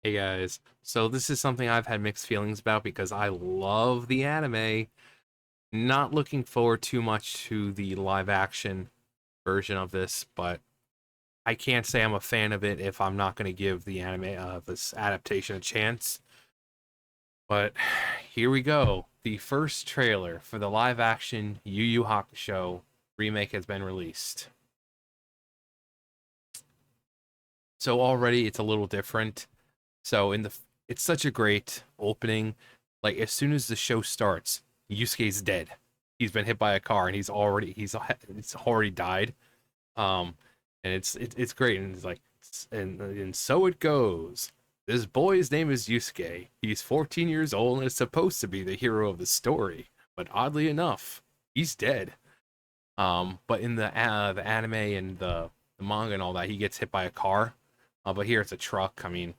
Hey guys, so this is something I've had mixed feelings about because I love the anime. Not looking forward too much to the live action version of this, but I can't say I'm a fan of it if I'm not going to give the anime this adaptation a chance. But here we go. The first trailer for the live action Yu Yu Hakusho remake has been released. So already it's a little different. So it's such a great opening. Like as soon as the show starts, Yusuke's dead. He's been hit by a car and he's already died. Um, and it's great. And it's like and so it goes. This boy's name is Yusuke. He's 14 years old and is supposed to be the hero of the story, but oddly enough, he's dead. But in the anime and the manga and all that, he gets hit by a car. But here it's a truck. I mean,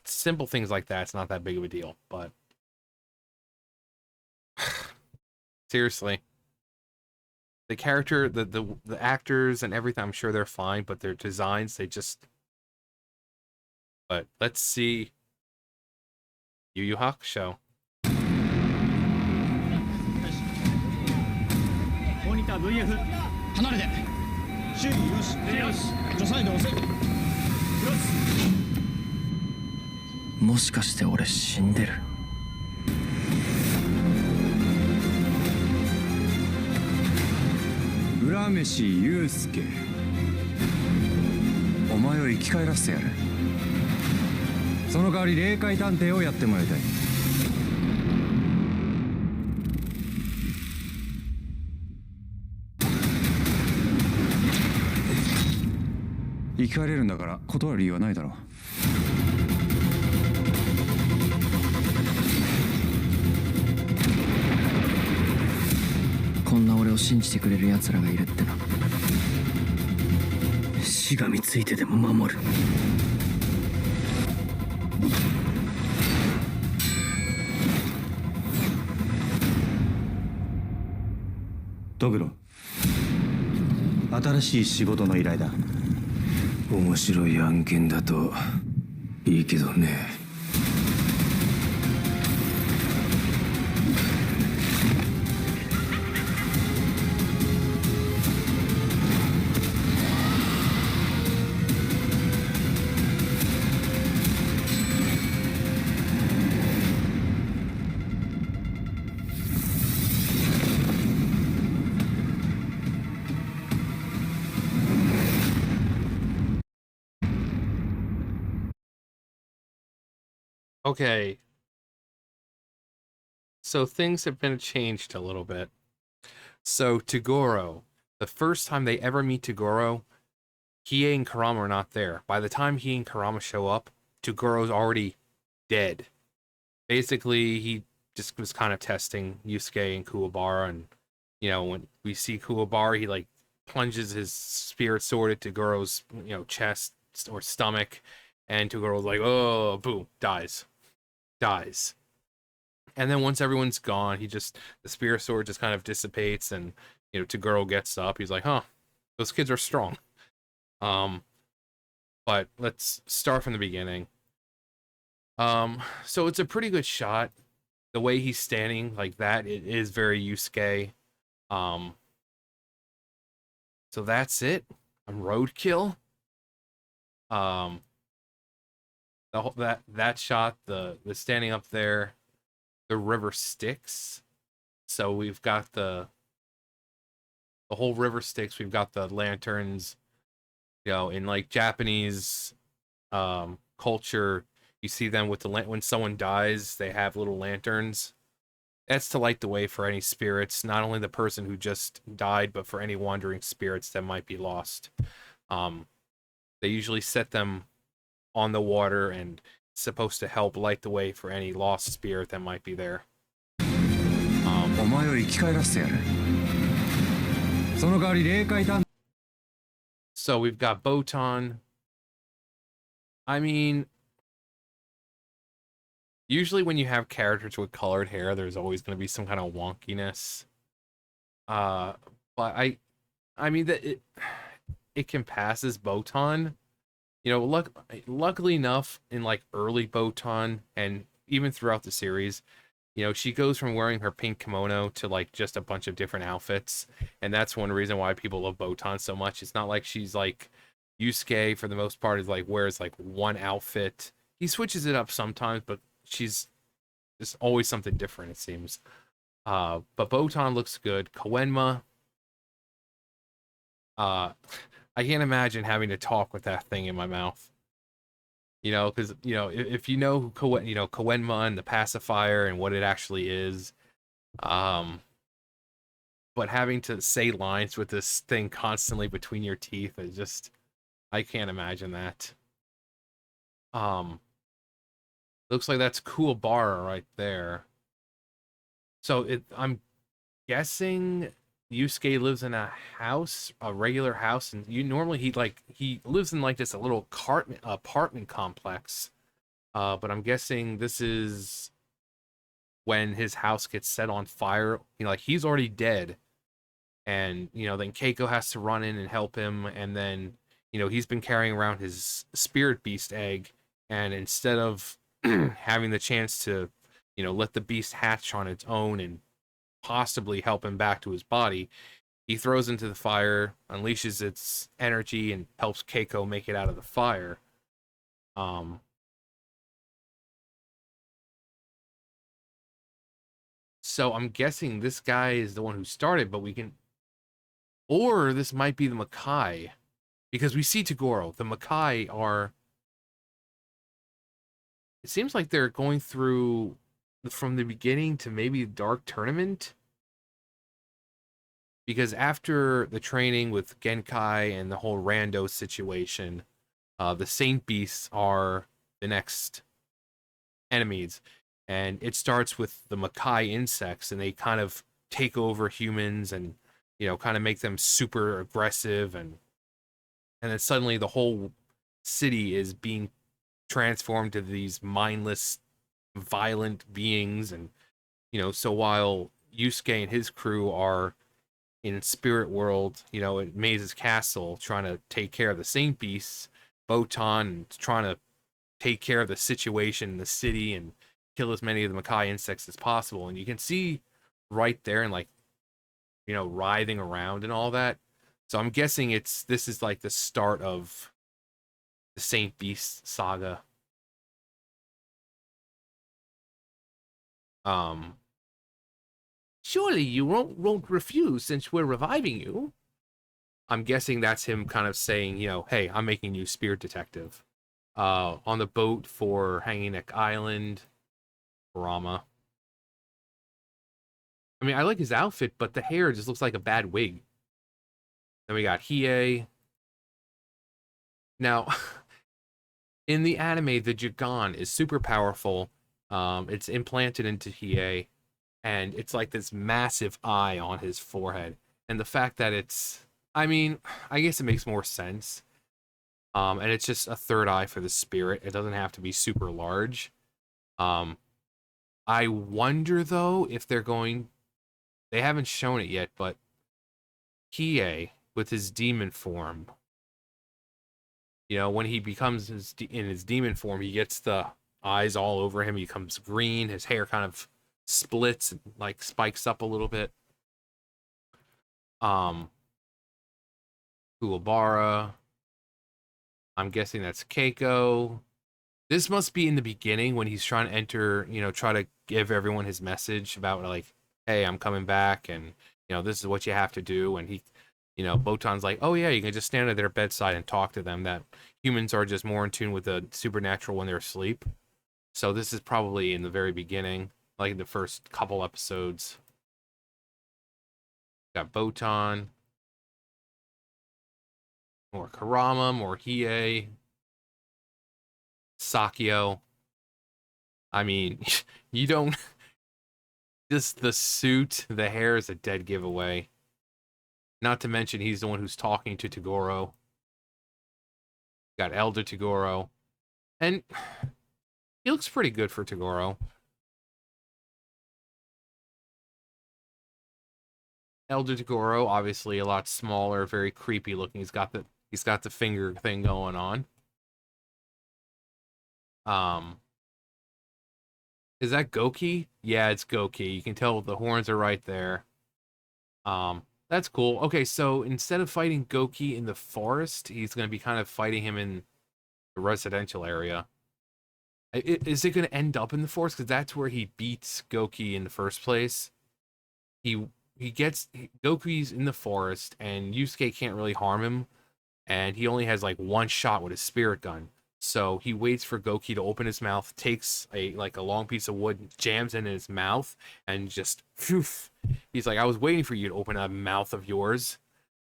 simple things like that, it's not that big of a deal. But seriously, the character, the actors and everything, I'm sure they're fine, but their designs, they just. But let's see Yu Yu Hakusho. モニター VF 離れて周囲よしよし助サイド押せよしもしかして俺死んでる浦飯祐介お前を生き返らせてやるその代わり霊界探偵をやってもらいたい生き返れるんだから断る理由はないだろうこんな俺を信じてくれる奴らがいるってなしがみついてでも守るドクロ新しい仕事の依頼だ面白い案件だといいけどねOkay, so things have been changed a little bit. So Toguro, the first time they ever meet Toguro, Hiei and Karama are not there. By the time Hiei and Karama show up, Togoro's already dead. Basically, he just was kind of testing Yusuke and Kuwabara, and when we see Kuwabara, he like plunges his spirit sword into Togoro's chest or stomach, and Togoro's like, oh, boom, dies. And then once everyone's gone, the spirit sword just kind of dissipates, and Toguro gets up. He's like, huh, those kids are strong. Um, but let's start from the beginning. So it's a pretty good shot. The way he's standing like that, it is very Yusuke. Um, so that's it. Roadkill. Um, that shot, the standing up there, the river Styx. So we've got the whole river Styx. We've got the lanterns. In like Japanese culture, you see them with when someone dies, they have little lanterns. That's to light the way for any spirits, not only the person who just died, but for any wandering spirits that might be lost. They usually set them on the water, and it's supposed to help light the way for any lost spirit that might be there. お前を生き返らせてやるその代わり霊界探 So we've got Botan. I mean, usually when you have characters with colored hair, there's always going to be some kind of wonkiness. But I mean that it can pass as Botan. You know, luckily enough, in like early Botan and even throughout the series, you know, she goes from wearing her pink kimono to like just a bunch of different outfits, and that's one reason why people love Botan so much. It's not like she's like Yusuke for the most part is like wears like one outfit. He switches it up sometimes, but she's just always something different, it seems. But Botan looks good. Koenma, uh, I can't imagine having to talk with that thing in my mouth. You know, because you know if you know you know Koenma and the pacifier and what it actually is, um, but having to say lines with this thing constantly between your teeth is just I can't imagine that. Um, looks like that's Kuwabara right there. So I'm guessing Yusuke lives in a house, a regular house, and you normally he lives in like this a little apartment complex. But I'm guessing this is when his house gets set on fire. You know, like he's already dead, and you know then Keiko has to run in and help him, and then you know he's been carrying around his spirit beast egg, and instead of having the chance to you know let the beast hatch on its own and possibly help him back to his body, he throws into the fire, unleashes its energy, and helps Keiko make it out of the fire. Um, so I'm guessing this guy is the one who started, but we can, or this might be the Makai, because we see Toguro. The Makai are. It seems like they're going through from the beginning to maybe Dark Tournament, because after the training with Genkai and the whole Rando situation, the Saint Beasts are the next enemies, and it starts with the Makai insects, and they kind of take over humans, and you know, kind of make them super aggressive, and then suddenly the whole city is being transformed to these mindless, violent beings, and you know, so while Yusuke and his crew are in Spirit World, you know, at Maze's castle, trying to take care of the Saint Beasts, Botan trying to take care of the situation in the city and kill as many of the Makai insects as possible. And you can see right there and like, you know, writhing around and all that. So I'm guessing this is like the start of the Saint Beast saga. Um Surely you won't refuse since we're reviving you. I'm guessing that's him kind of saying, you know, hey, I'm making you spirit detective. On the boat for Hanging Neck Island, Rama. I mean, I like his outfit, but the hair just looks like a bad wig. Then we got Hiei. Now, in the anime, the Jigan is super powerful. It's implanted into Hiei, and it's like this massive eye on his forehead. And the fact that I mean, I guess it makes more sense. And it's just a third eye for the spirit. It doesn't have to be super large. Um, I wonder though if they're going. They haven't shown it yet, but Hiei with his demon form. You know, when he becomes in his demon form, he gets the eyes all over him. He becomes green. His hair kind of splits, and, like spikes up a little bit. Um, Kuwabara. I'm guessing that's Keiko. This must be in the beginning when he's trying to enter, you know, try to give everyone his message about like, hey, I'm coming back, and you know, this is what you have to do. And he, you know, Botan's like, oh yeah, you can just stand at their bedside and talk to them. That humans are just more in tune with the supernatural when they're asleep. So this is probably in the very beginning, like the first couple episodes. Got Botan, more Karama, more Hiei, Sakio. I mean, you don't just the suit, the hair is a dead giveaway. Not to mention he's the one who's talking to Toguro. Got Elder Toguro. And he looks pretty good for Toguro. Elder Toguro, obviously a lot smaller, very creepy looking. He's got the finger thing going on. Um, is that Goki? Yeah, it's Goki. You can tell the horns are right there. That's cool. Okay, so instead of fighting Goki in the forest, he's going to be kind of fighting him in the residential area. Is it going to end up in the forest? Because that's where he beats Goki in the first place. He Goku's in the forest, and Yusuke can't really harm him, and he only has like one shot with his spirit gun. So he waits for Goki to open his mouth, takes a long piece of wood, jams it in his mouth, and just phew. He's like, I was waiting for you to open that mouth of yours.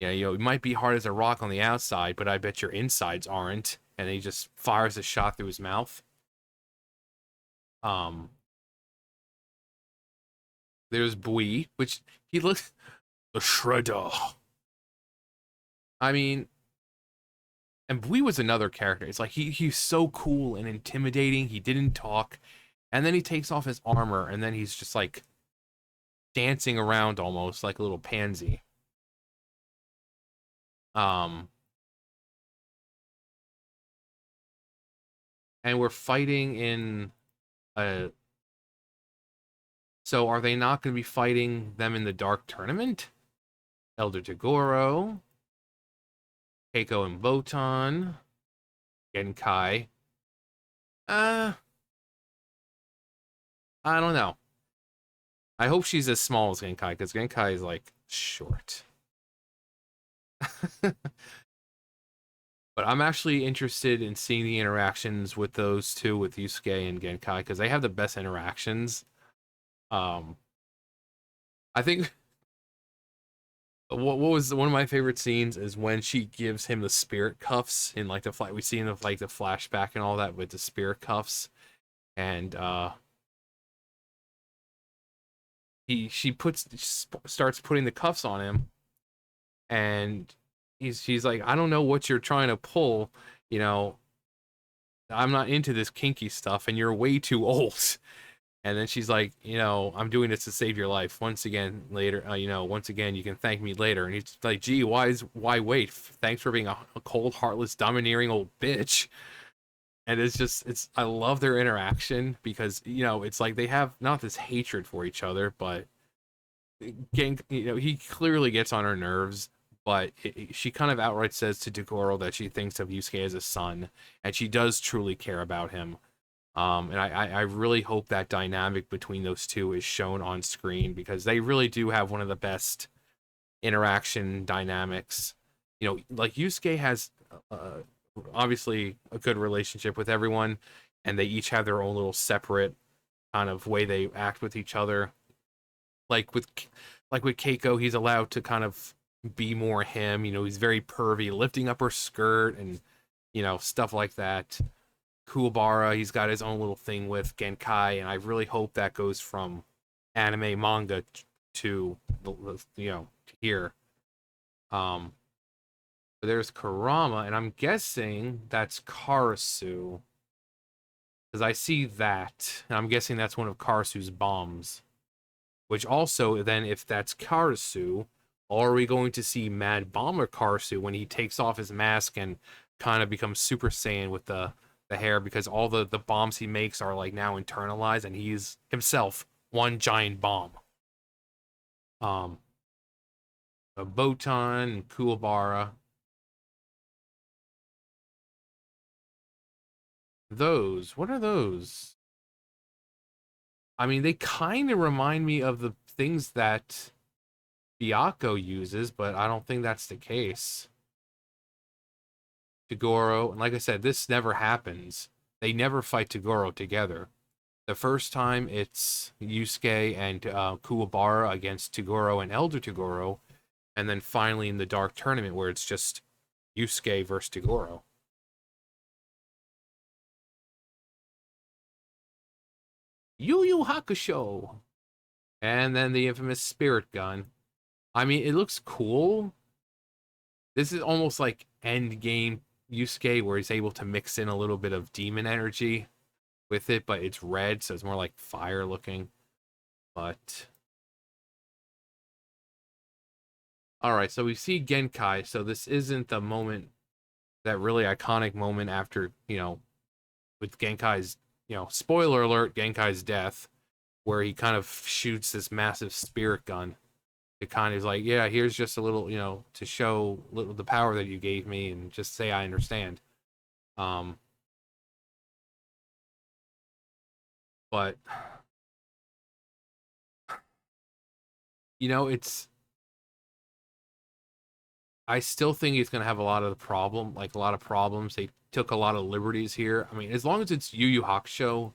Yeah, it might be hard as a rock on the outside, but I bet your insides aren't. And he just fires a shot through his mouth. Um, there's Bui, which he looks the Shredder. I mean, and Bui was another character. It's like he's so cool and intimidating. He didn't talk, and then he takes off his armor, and then he's just like dancing around almost like a little pansy. Um, and we're fighting in a. So are they not going to be fighting them in the Dark Tournament? Elder Toguro, Keiko and Botan, Genkai. Uh, I don't know. I hope she's as small as Genkai, because Genkai is like short. But I'm actually interested in seeing the interactions with those two, with Yusuke and Genkai, because they have the best interactions. Um, I think what was one of my favorite scenes is when she gives him the spirit cuffs in like the flight. We see in the like the flashback and all that with the spirit cuffs, and she starts putting the cuffs on him, and she's like, I don't know what you're trying to pull, you know. I'm not into this kinky stuff, and you're way too old. And then she's like, I'm doing this to save your life. Once again, later, once again, you can thank me later. And he's like, gee, why wait? Thanks for being a cold, heartless, domineering old bitch. And I love their interaction because, it's like they have not this hatred for each other, but he clearly gets on her nerves. But she kind of outright says to Toguro that she thinks of Yusuke as a son, and she does truly care about him. And I really hope that dynamic between those two is shown on screen, because they really do have one of the best interaction dynamics. Like Yusuke has obviously a good relationship with everyone, and they each have their own little separate kind of way they act with each other. Like with Keiko, he's allowed to kind of be more him. He's very pervy, lifting up her skirt and stuff like that. Kuwabara, he's got his own little thing with Genkai, and I really hope that goes from anime manga to to here. Um, but there's Kurama, and I'm guessing that's Karasu, because I see that, and I'm guessing that's one of Karasu's bombs. Which also, then, if that's Karasu, are we going to see Mad Bomber Karasu when he takes off his mask and kind of becomes Super Saiyan with the hair, because all the bombs he makes are like now internalized, and he's himself one giant bomb. A Botan and Kuwabara. What are those? I mean, they kind of remind me of the things that Byakuya uses, but I don't think that's the case. Toguro, and like I said, this never happens. They never fight Toguro together. The first time it's Yusuke and Kuwabara against Toguro and Elder Toguro, and then finally in the Dark Tournament where it's just Yusuke versus Toguro. Yu Yu Hakusho! And then the infamous Spirit Gun. I mean, it looks cool. This is almost like endgame Yusuke, where he's able to mix in a little bit of demon energy with it, but it's red, so it's more like fire looking. But all right, so we see Genkai. So this isn't the moment, that really iconic moment after with Genkai's, spoiler alert, Genkai's death, where he kind of shoots this massive spirit gun. It kind of is like, yeah, here's just a little, to show the power that you gave me, and just say I understand. But it's. I still think he's gonna have a lot of problems. They took a lot of liberties here. I mean, as long as it's Yu Yu Hakusho,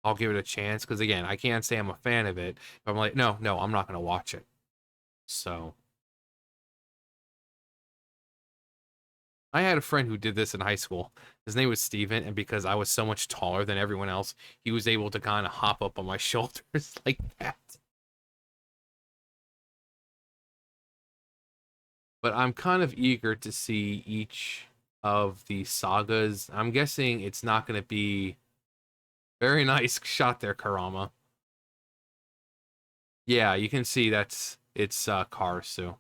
I'll give it a chance. Because again, I can't say I'm a fan of it. But I'm like, no, I'm not gonna watch it. So I had a friend who did this in high school. His name was Steven, and because I was so much taller than everyone else, he was able to kind of hop up on my shoulders like that. But I'm kind of eager to see each of the sagas. I'm guessing it's not going to be very nice shot there, Karama. Yeah, you can see it's Karasu,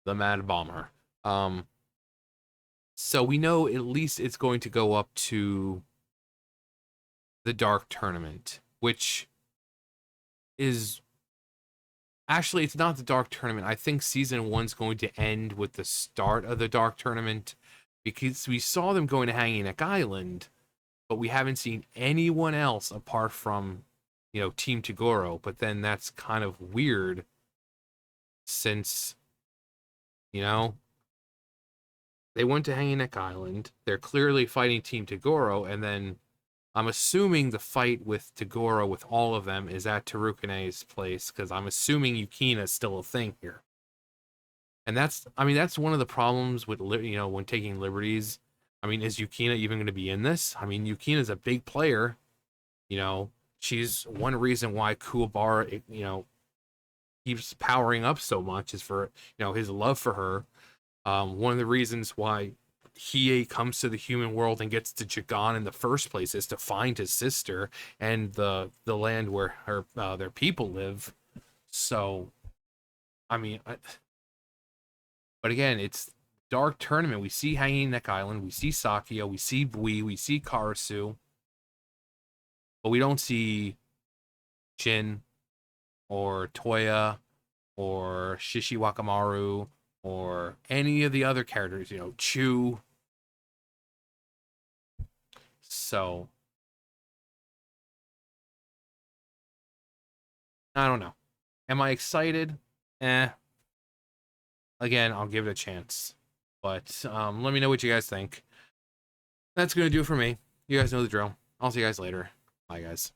the Mad Bomber. So we know at least it's going to go up to the Dark Tournament, which is actually, it's not the Dark Tournament. I think season 1's going to end with the start of the Dark Tournament, because we saw them going to Hanging Neck Island, but we haven't seen anyone else apart from, Team Toguro. But then that's kind of weird, since, they went to Hanging Neck Island. They're clearly fighting Team Toguro, and then I'm assuming the fight with Toguro with all of them is at Tarukane's place, because I'm assuming Yukina is still a thing here. And that's one of the problems with, when taking liberties. I mean, is Yukina even going to be in this? I mean, Yukina's a big player. She's one reason why Kuwabara, keeps powering up so much is for, his love for her. One of the reasons why Hiei comes to the human world and gets to Jagan in the first place is to find his sister and the land where their people live. So, I mean, but again, it's Dark Tournament. We see Hanging Neck Island, we see Sakio, we see Bui, we see Karasu, but we don't see Jin or Toya or Shishi Wakamaru or any of the other characters, Chu. So, I don't know. Am I excited? Again, I'll give it a chance. But let me know what you guys think. That's going to do it for me. You guys know the drill. I'll see you guys later. Bye, guys.